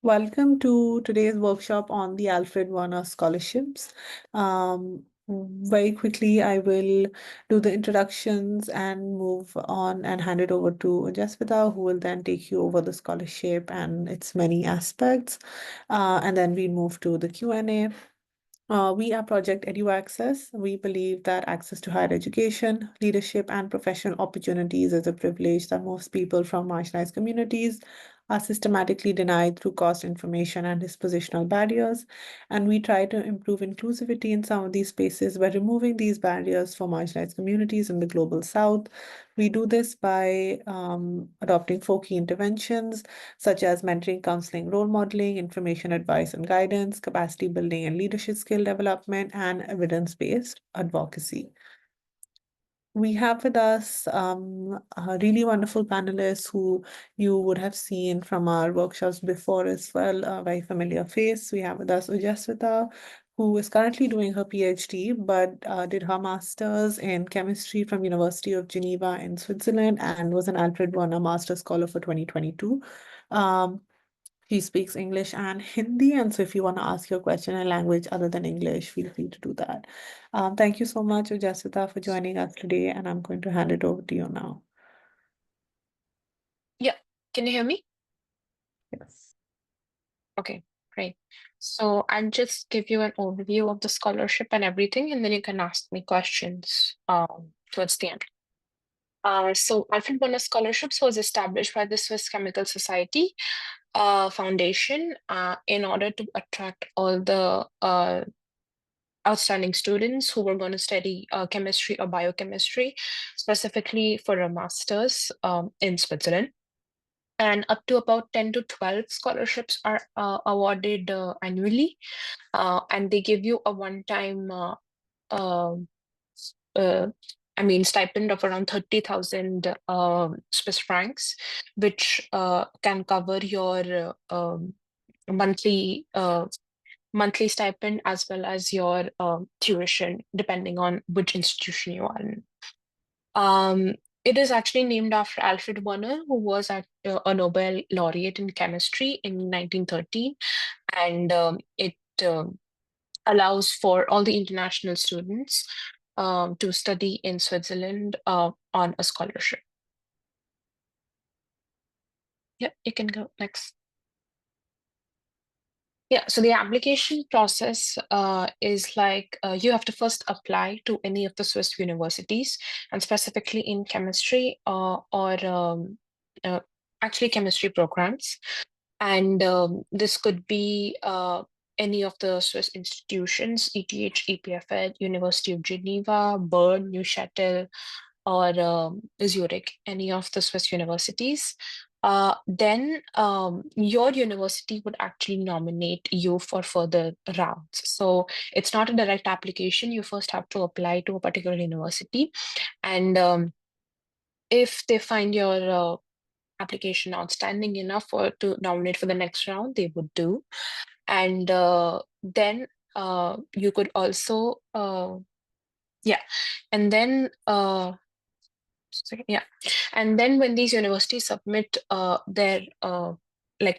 Welcome to today's workshop on the Alfred Werner Scholarships. Very quickly, I will do the introductions and move on and hand it over to Ojaswita, who will then take you over the scholarship and its many aspects. And then we move to the Q&A. We are Project EduAccess. We believe that access to higher education, leadership, and professional opportunities is a privilege that most people from marginalized communities are systematically denied through cost information and dispositional barriers. And we try to improve inclusivity in some of these spaces by removing these barriers for marginalized communities in the global south. We do this by adopting 4 key interventions such as mentoring, counseling, role modeling, information advice and guidance, capacity building and leadership skill development, and evidence-based advocacy. We have with us a really wonderful panelists who you would have seen from our workshops before as well, a very familiar face. We have with us Ojaswita, who is currently doing her PhD, but did her master's in chemistry from University of Geneva in Switzerland and was an Alfred Werner Master Scholar for 2022. She speaks English and Hindi, and so if you want to ask your question in a language other than English, feel free to do that. Thank you so much, Ojaswita, for joining us today, and I'm going to hand it over to you now. Yeah, can you hear me? Yes. Okay, great. So I'll just give you an overview of the scholarship and everything, and then you can ask me questions towards the end. So Alfred Werner Scholarships was established by the Swiss Chemical Society Foundation in order to attract all the outstanding students who were going to study chemistry or biochemistry, specifically for a master's in Switzerland. And up to about 10 to 12 scholarships are awarded annually, and they give you a one-time stipend of around 30,000 Swiss francs, which can cover your monthly stipend as well as your tuition, depending on which institution you are in. It is actually named after Alfred Werner, who was a Nobel laureate in chemistry in 1913, and it allows for all the international students to study in Switzerland on a scholarship. Yeah, you can go next. Yeah, so the application process is like you have to first apply to any of the Swiss universities, and specifically in chemistry or actually chemistry programs. And this could be any of the Swiss institutions, ETH, EPFL, University of Geneva, Bern, Neuchâtel, or Zurich, any of the Swiss universities. Then your university would actually nominate you for further rounds. So it's not a direct application. You first have to apply to a particular university. And if they find your application outstanding enough to nominate for the next round, they would do. And then you could also, and then and then when these universities submit their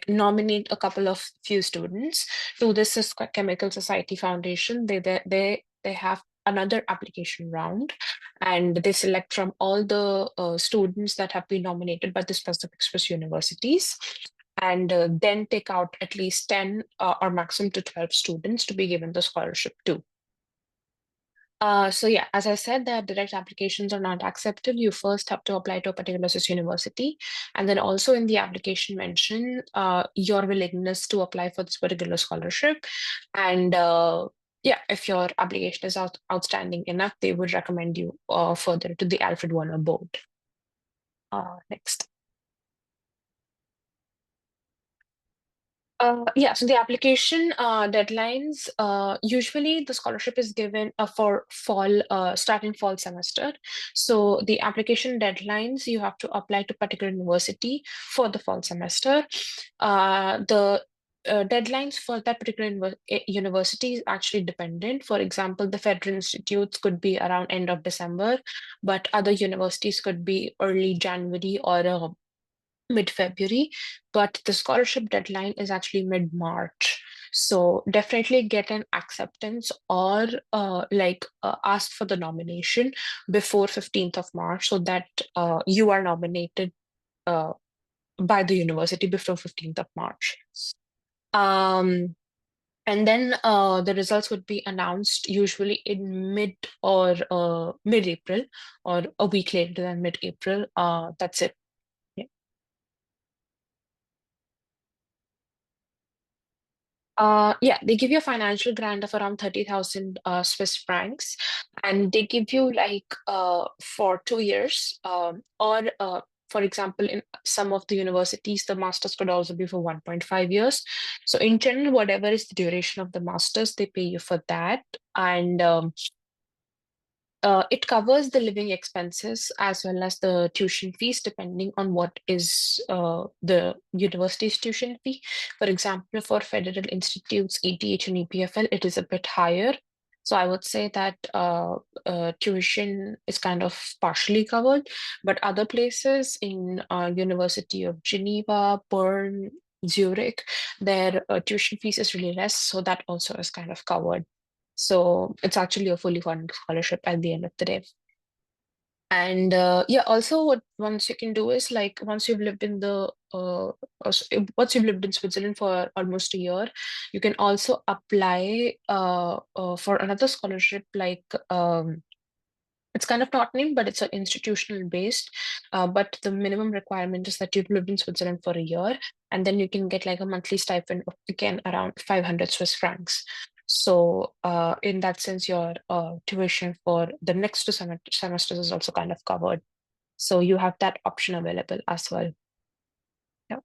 nominate a couple of few students to this Chemical Society Foundation, they have another application round, and they select from all the students that have been nominated by the specific Swiss universities, and then take out at least 10 or maximum to 12 students to be given the scholarship to. So yeah, as I said, that direct applications are not accepted. You first have to apply to a particular Swiss university, and then also in the application mention your willingness to apply for this particular scholarship. And if your application is outstanding enough, they would recommend you further to the Alfred Werner board. Next. So the application deadlines, usually the scholarship is given for fall, starting fall semester. So the application deadlines, you have to apply to particular university for the fall semester. The deadlines for that particular university is actually dependent. For example, the federal institutes could be around end of December, but other universities could be early January or mid-February, but the scholarship deadline is actually mid-March. So definitely get an acceptance or ask for the nomination before 15th of March so that you are nominated uh, by the university before 15th of March. Um, and then the results would be announced usually in mid-April or a week later than mid-April. That's it. Yeah. Yeah, they give you a financial grant of around 30,000 Swiss francs, and they give you for 2 years, or for example, in some of the universities, the masters could also be for 1.5 years. So in general, whatever is the duration of the masters, they pay you for that, and it covers the living expenses as well as the tuition fees, depending on what is the university's tuition fee. For example, for federal institutes, ETH and EPFL, it is a bit higher. So I would say that tuition is kind of partially covered, but other places in University of Geneva, Bern, Zurich, their tuition fees is really less, so that also is kind of covered. So it's actually a fully funded scholarship at the end of the day. And yeah, also what once you can do is like once you've lived in once you've lived in Switzerland for almost a year, you can also apply for another scholarship it's kind of not named, but it's an institutional based. But the minimum requirement is that you've lived in Switzerland for a year, and then you can get like a monthly stipend of again around 500 Swiss francs. So in that sense, your tuition for the next two semesters is also kind of covered. So you have that option available as well. Yeah.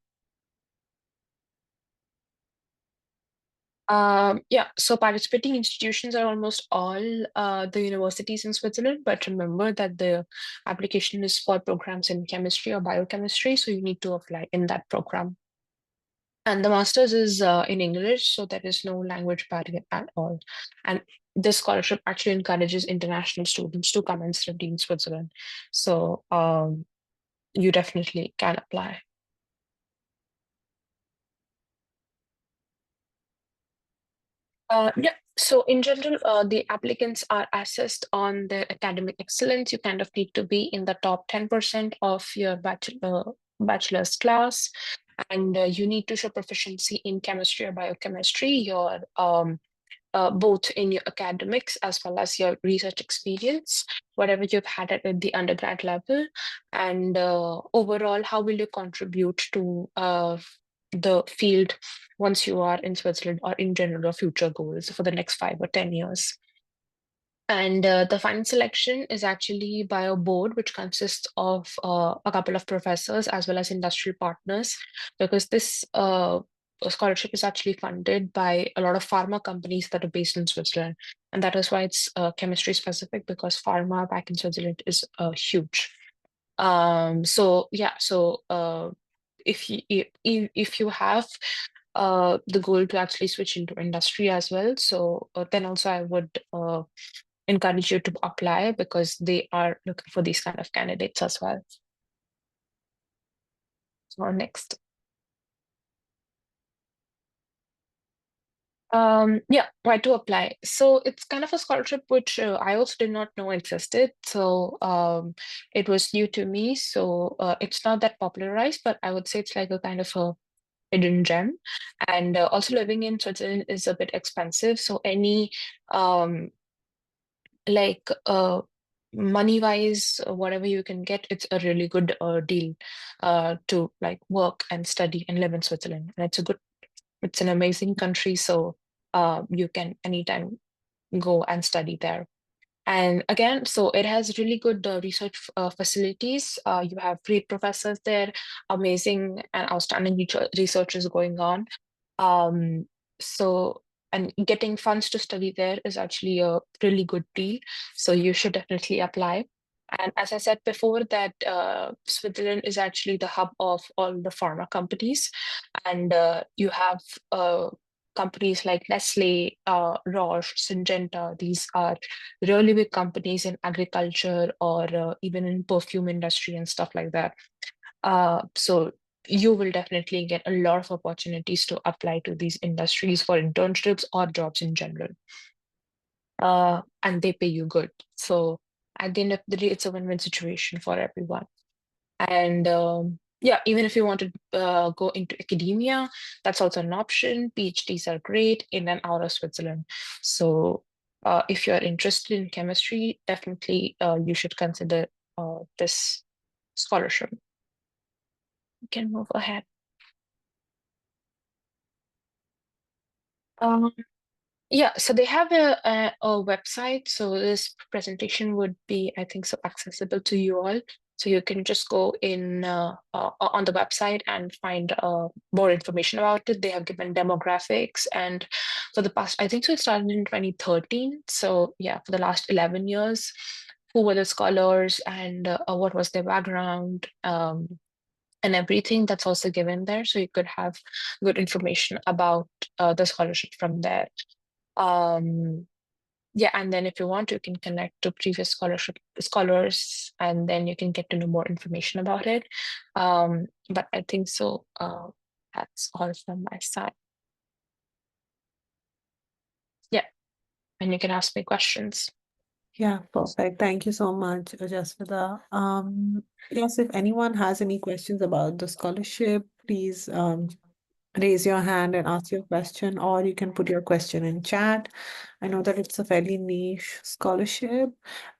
Yeah, so participating institutions are almost all the universities in Switzerland, but remember that the application is for programs in chemistry or biochemistry, so you need to apply in that program. And the master's is in English, so there is no language barrier at all. And this scholarship actually encourages international students to come and study in Switzerland. So you definitely can apply. Yeah. So in general, the applicants are assessed on their academic excellence. You kind of need to be in the top 10% of your bachelor's class, and you need to show proficiency in chemistry or biochemistry. Your both in your academics as well as your research experience, whatever you've had at the undergrad level, and overall, how will you contribute to the field once you are in Switzerland or in general your future goals for the next 5 or 10 years. And the final selection is actually by a board, which consists of a couple of professors as well as industry partners, because this scholarship is actually funded by a lot of pharma companies that are based in Switzerland. And that is why it's chemistry specific, because pharma back in Switzerland is huge. So yeah, so if you have the goal to actually switch into industry as well, so then also I would encourage you to apply because they are looking for these kind of candidates as well. So next. Yeah, why to apply? So it's kind of a scholarship which I also did not know existed. So it was new to me. So it's not that popularized, but I would say it's like a kind of a hidden gem. And also living in Switzerland is a bit expensive. So any um, like money wise, whatever you can get, it's a really good deal to like work and study and live in Switzerland. And it's an amazing country. So you can anytime go and study there. And again, so it has really good research facilities. You have great professors there, amazing and outstanding research is going on. Um, so, and getting funds to study there is actually a really good deal. So you should definitely apply. And as I said before, that Switzerland is actually the hub of all the pharma companies, and you have companies like Nestle, Roche, Syngenta. These are really big companies in agriculture or even in perfume industry and stuff like that. So you will definitely get a lot of opportunities to apply to these industries for internships or jobs in general. And they pay you good. So at the end of the day, it's a win-win situation for everyone. And yeah, even if you want to go into academia, that's also an option. PhDs are great in and out of Switzerland. So if you're interested in chemistry, definitely you should consider this scholarship. You can move ahead. Um, Yeah, so they have a website. So this presentation would be, I think, so accessible to you all. So you can just go in on the website and find more information about it. They have given demographics, and for the past, I think so it started in 2013. So yeah, for the last 11 years, who were the scholars and what was their background, and everything that's also given there. So you could have good information about the scholarship from there. Um, yeah, and then if you want, you can connect to previous scholarship scholars, and then you can get to know more information about it. But I think so. That's all from my side. Yeah, and you can ask me questions. Yeah, perfect. Thank you so much, Ojaswita. Yes, if anyone has any questions about the scholarship, please raise your hand and ask your question, or you can put your question in chat. I know that it's a fairly niche scholarship.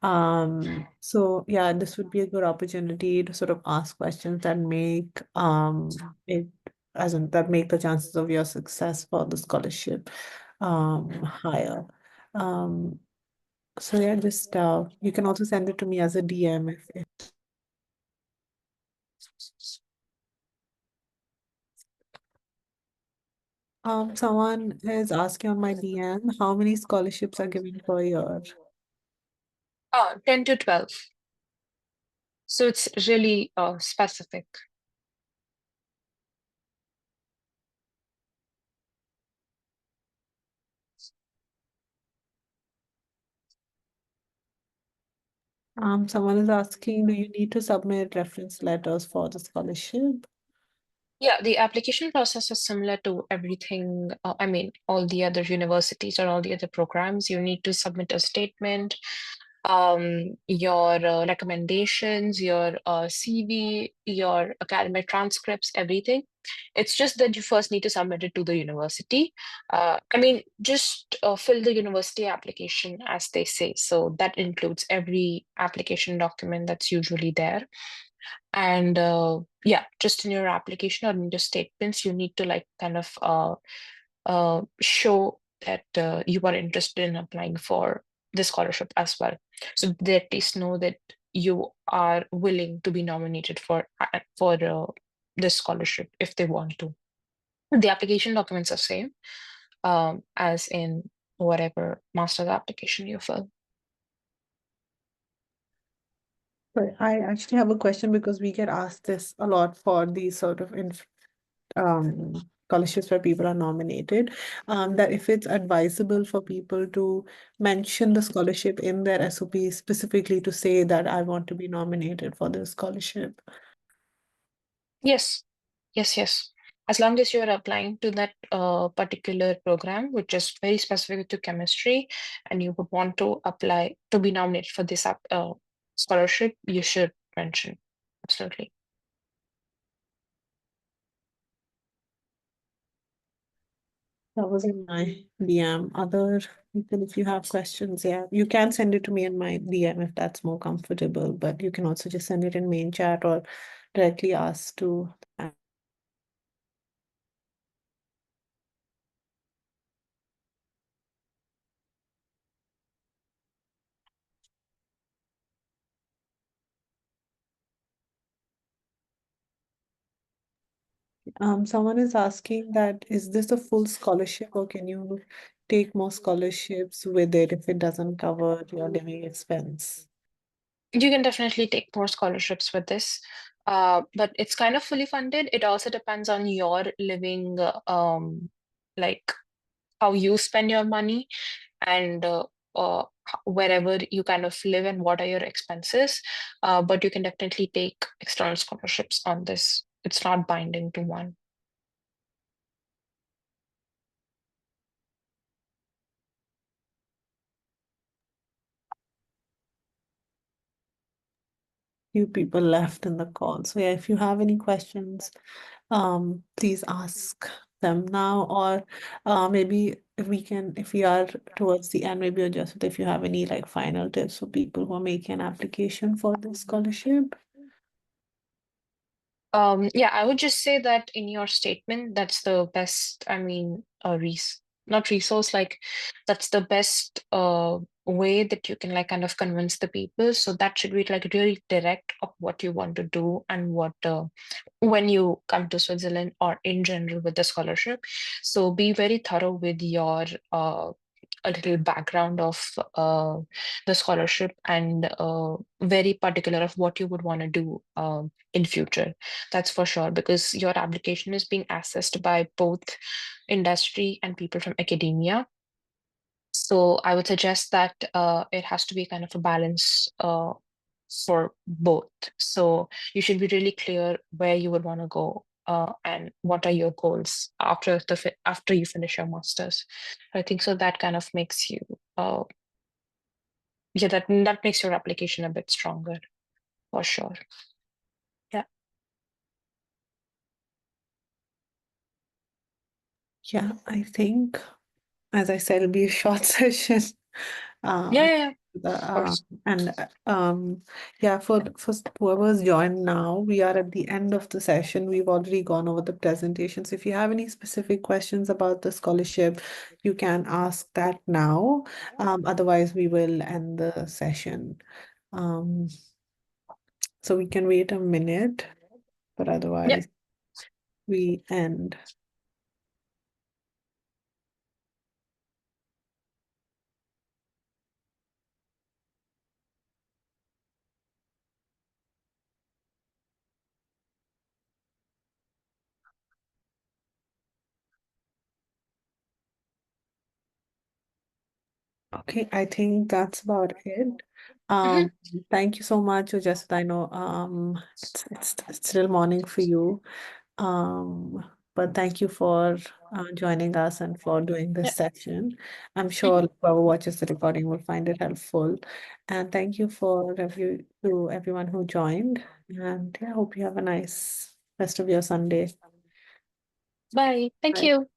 So yeah, this would be a good opportunity to sort of ask questions that make it as in that make the chances of your success for the scholarship higher. Um, so yeah, just you can also send it to me as a DM if someone is asking on my DM how many scholarships are given per year. 10 to 12. So it's really specific. Someone is asking, do you need to submit reference letters for the scholarship? Yeah, the application process is similar to everything. I mean, all the other universities or all the other programs. You need to submit a statement, your recommendations, your CV, your academic transcripts, everything. It's just that you first need to submit it to the university. I mean, just fill the university application as they say. So that includes every application document that's usually there. And yeah, just in your application or in your statements, you need to like kind of show that you are interested in applying for the scholarship as well. So they at least know that you are willing to be nominated for this scholarship if they want to. The application documents are same as in whatever master's application you fill. But I actually have a question because we get asked this a lot for these sort of scholarships where people are nominated. That if it's advisable for people to mention the scholarship in their SOP specifically to say that I want to be nominated for this scholarship. Yes, yes. As long as you're applying to that particular program, which is very specific to chemistry, and you would want to apply to be nominated for this scholarship, you should mention. Absolutely. That was in my DM. Other people, if you have questions, yeah, you can send it to me in my DM if that's more comfortable, but you can also just send it in main chat or directly ask to. Someone is asking that is this a full scholarship or can you take more scholarships with it if it doesn't cover your living expense? You can definitely take more scholarships with this, but it's kind of fully funded. It also depends on your living, like how you spend your money and wherever you kind of live and what are your expenses. But you can definitely take external scholarships on this. it's not binding to one. Few people left in the call. So yeah, if you have any questions, please ask them now, or maybe if we are towards the end, maybe just if you have any like final tips for people who are making an application for this scholarship. Yeah, I would just say that in your statement, that's the best, I mean, not resource, like that's the best way that you can like kind of convince the people. So that should be like really direct of what you want to do and what when you come to Switzerland or in general with the scholarship. So be very thorough with your a little background of the scholarship and very particular of what you would want to do in future. That's for sure, because your application is being assessed by both industry and people from academia. So I would suggest that it has to be kind of a balance for both. So you should be really clear where you would want to go and what are your goals after you finish your masters. I think so that kind of makes you yeah, that makes your application a bit stronger for sure. Yeah. Yeah, I think, as I said, it'll be a short session. Yeah, Uh, yeah, yeah, of the, course. and yeah, for whoever's joined now, we are at the end of the session. We've already gone over the presentations. If you have any specific questions about the scholarship, you can ask that now. Otherwise, we will end the session. Um, so we can wait a minute, but Yeah. otherwise we end. Okay, I think that's about it. Mhm. Um, Thank you so much, Ojaswita. I know it's still morning for you. Um, but thank you for joining us and for doing this Yeah. session. I'm Mhm. sure whoever watches the recording will find it helpful. And thank you to everyone who joined. And yeah, I hope you have a nice rest of your Sunday. Bye. Thank Bye. you.